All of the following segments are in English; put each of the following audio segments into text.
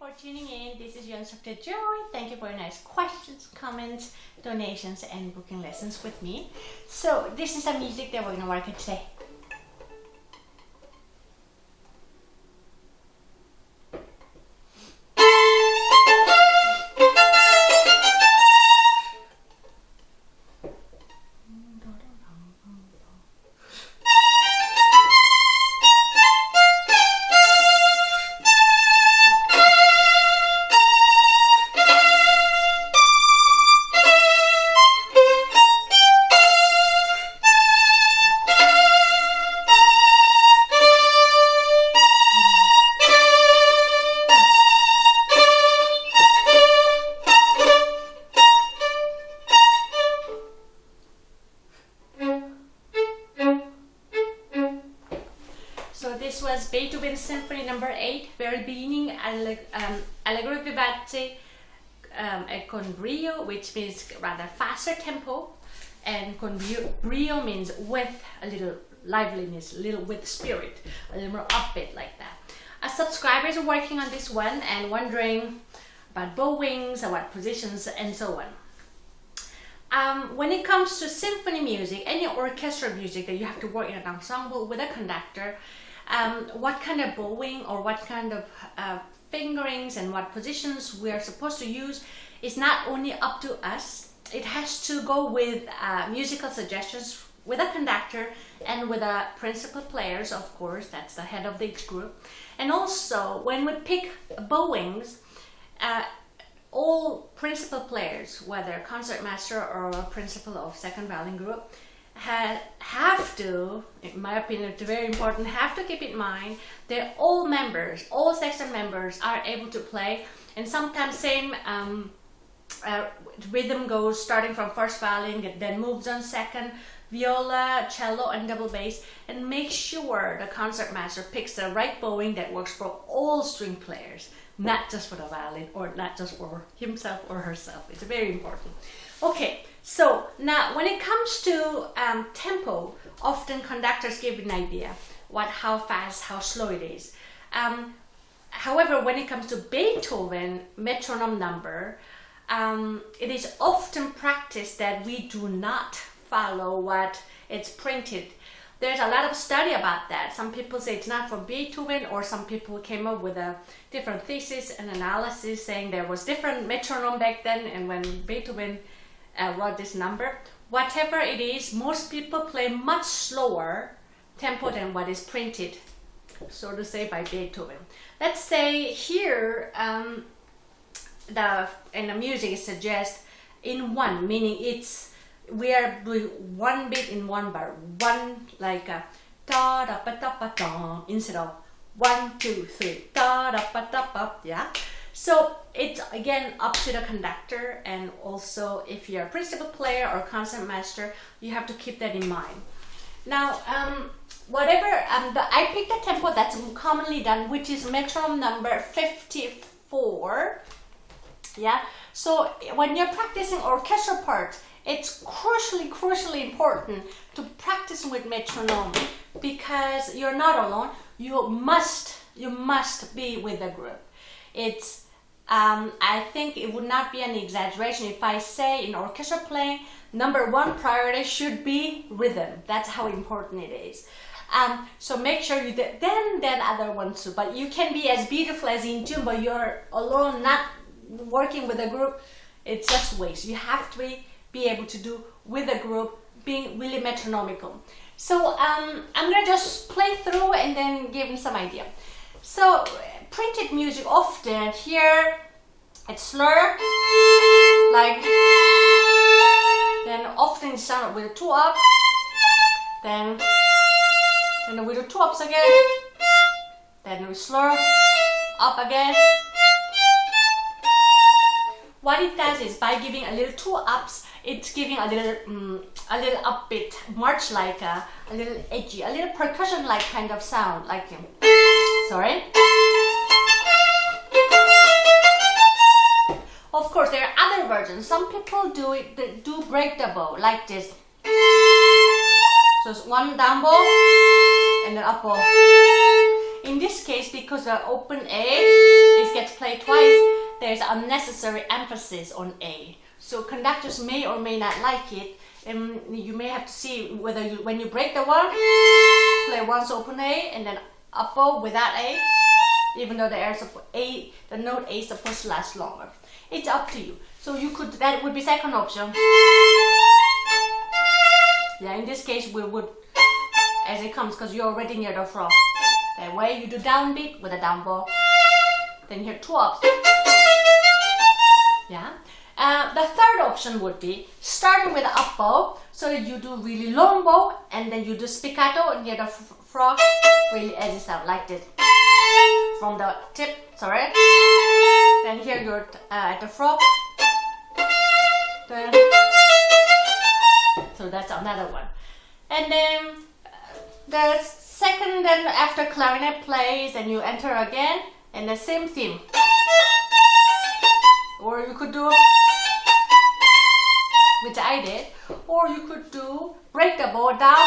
for tuning in. This is your instructor Joy. Thank you for your nice questions, comments, donations, and booking lessons with me. So this is the music that we're going to work on today. So this was Beethoven Symphony number 8, very beginning, Allegro vivace con brio, which means rather faster tempo, and con brio means with a little liveliness, a little with spirit, a little more upbeat like that. As subscribers are working on this one and wondering about bow wings and what positions and so on. When it comes to symphony music, any orchestral music that you have to work in an ensemble with a conductor, what kind of bowing or what kind of fingerings and what positions we are supposed to use is not only up to us. It has to go with musical suggestions with a conductor and with the principal players, of course, that's the head of each group. And also when we pick bowings, all principal players, whether concertmaster or principal of second violin group, have to, in my opinion, it's very important, have to keep in mind that all members, all section members are able to play, and sometimes same rhythm goes starting from first violin, then moves on second, viola, cello, and double bass, and make sure the concertmaster picks the right bowing that works for all string players, not just for the violin or not just for himself or herself. It's very important. Okay, so now when it comes to tempo, often conductors give an idea how fast, how slow it is. However, when it comes to Beethoven metronome number, it is often practiced that we do not follow what it's printed. There's a lot of study about that. Some people say it's not for Beethoven, or some people came up with a different thesis and analysis saying there was different metronome back then and when Beethoven wrote this number. Whatever it is, most people play much slower tempo than what is printed, so to say, by Beethoven. Let's say here in the music it suggests in one, meaning we are doing one beat in one bar, one like a da da ba da ba da instead of 1 2 3 da da ba da ba, yeah. So it's again up to the conductor, and also if you're a principal player or concertmaster, you have to keep that in mind. Now, I picked the tempo that's commonly done, which is metronome number 54. Yeah. So when you're practicing orchestral parts, it's crucially important to practice with metronome, because you're not alone. You must be with a group. It's I think it would not be an exaggeration if I say in orchestral playing, number one priority should be rhythm. That's how important it is. So make sure you then other ones too. But you can be as beautiful as in tune, but you're alone, not working with a group. It's just waste. You have to be able to do with a group, being really metronomical. So I'm gonna just play through and then give them some idea. So printed music, often here it's slur, like, then often it's sounded with 2 up, then we do 2 ups again, then we slur, up again. What it does is, by giving a little 2 ups, it's giving a little upbeat, much like a little edgy, a little percussion-like kind of sound, like sorry. Of course, there are other versions. Some people do break the bow like this. So it's one down bow and then up bow. In this case, because the open A gets play twice, there's unnecessary emphasis on A. So conductors may or may not like it, and you may have to see whether when you break the one, play once open A and then up bow without A, even though the note A is supposed to last longer. It's up to you. So you could, that would be second option. Yeah, in this case we would, as it comes, because you're already near the froth. That way you do downbeat with a down bow. Then you hear two ups. Yeah. The third option would be starting with the up bow, so that you do really long bow, and then you do spiccato near the froth, really as it sounds like this. From the tip, sorry. Then here you're at the froth. So that's another one. And then the second, then after clarinet plays, and you enter again, and the same theme. Or you could do, which I did, or you could do break the bow down,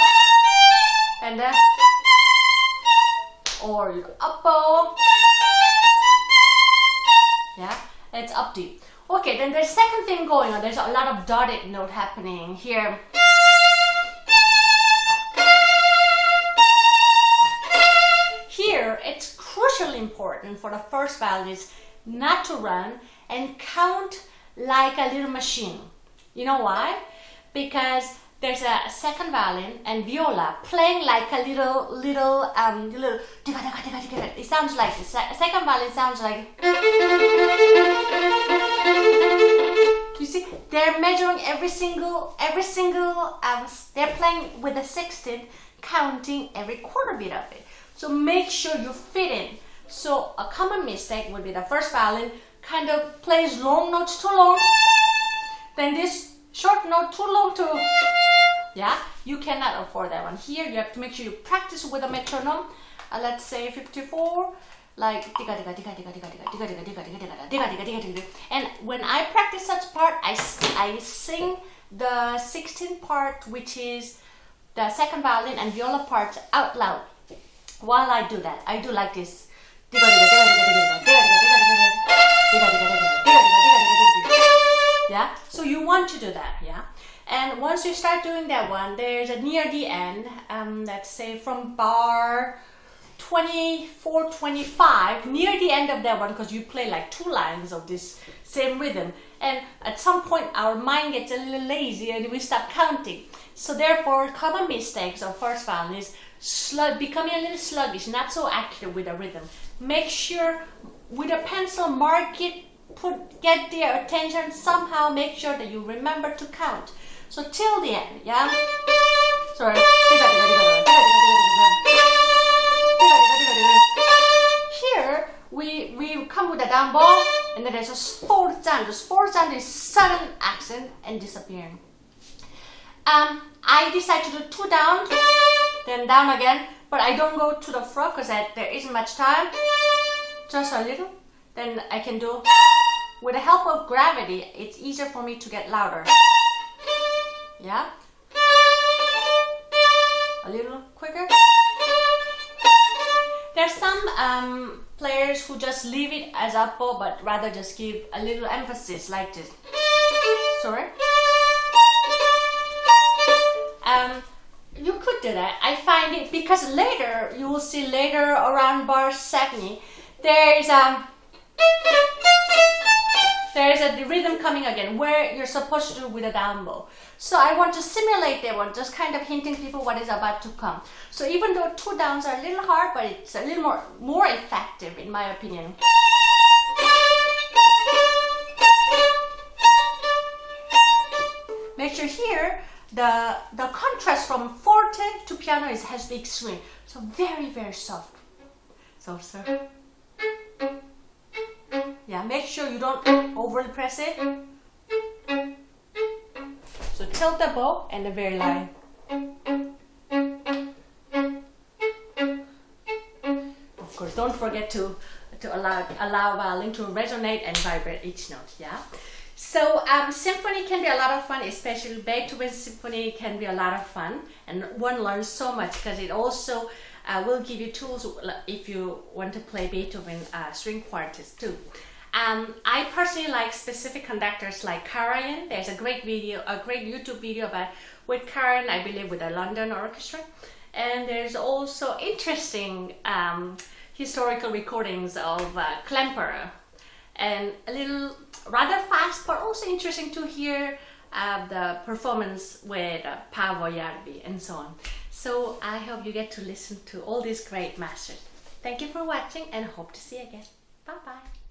and then, or you up bow. Yeah, it's up to you. Okay, then there's second thing going on. There's a lot of dotted note happening here. Here, it's crucially important for the first violinist not to run and count like a little machine. You know why? Because there's a second violin and viola playing like a little it sounds like the second violin sounds like. You see, they're measuring every single they're playing with the 16th, counting every quarter beat of it. So make sure you fit in. So a common mistake would be the first violin kind of plays long notes too long, then this short note too long too. Yeah, you cannot afford that one. Here you have to make sure you practice with a metronome. Let's say 54, like and when I practice such part, I sing the 16th part, which is the second violin and viola parts, out loud. While I do that, I do like this. Yeah, so you want to do that, yeah. And once you start doing that one, there's a near the end, let's say from bar 24, 25, near the end of that one, because you play like two lines of this same rhythm, and at some point our mind gets a little lazy and we stop counting. So therefore, common mistakes of first violin is becoming a little sluggish, not so accurate with the rhythm. Make sure with a pencil, mark it, get their attention, somehow make sure that you remember to count. So till the end, yeah? Sorry. Here, we come with a down bow, and then there's a fourth sound. The fourth sound is sudden accent and disappearing. I decide to do two down, then down again, but I don't go to the front because there isn't much time. Just a little. Then I can do, with the help of gravity, it's easier for me to get louder. Yeah? A little quicker. There's some players who just leave it as up bow, but rather just give a little emphasis like this. Sorry. You could do that. I find it, because later, you will see later around bar 70, there's a rhythm coming again where you're supposed to do with a down bow. So I want to simulate that one, just kind of hinting people what is about to come. So even though two downs are a little hard, but it's a little more effective in my opinion. Make sure here the contrast from forte to piano has to be extreme. So very, very soft. So sir. Yeah, make sure you don't overly press it. So tilt the bow and the very line. Of course, don't forget to allow violin to resonate and vibrate each note. Yeah. So symphony can be a lot of fun, especially Beethoven's symphony can be a lot of fun, and one learns so much because it also will give you tools if you want to play Beethoven string quartets too. I personally like specific conductors like Karajan. There's a great YouTube video about with Karajan, I believe with the London Orchestra. And there's also interesting historical recordings of Klemperer, and a little rather fast, but also interesting to hear the performance with Paavo Järvi and so on. So I hope you get to listen to all these great masters. Thank you for watching and hope to see you again. Bye bye.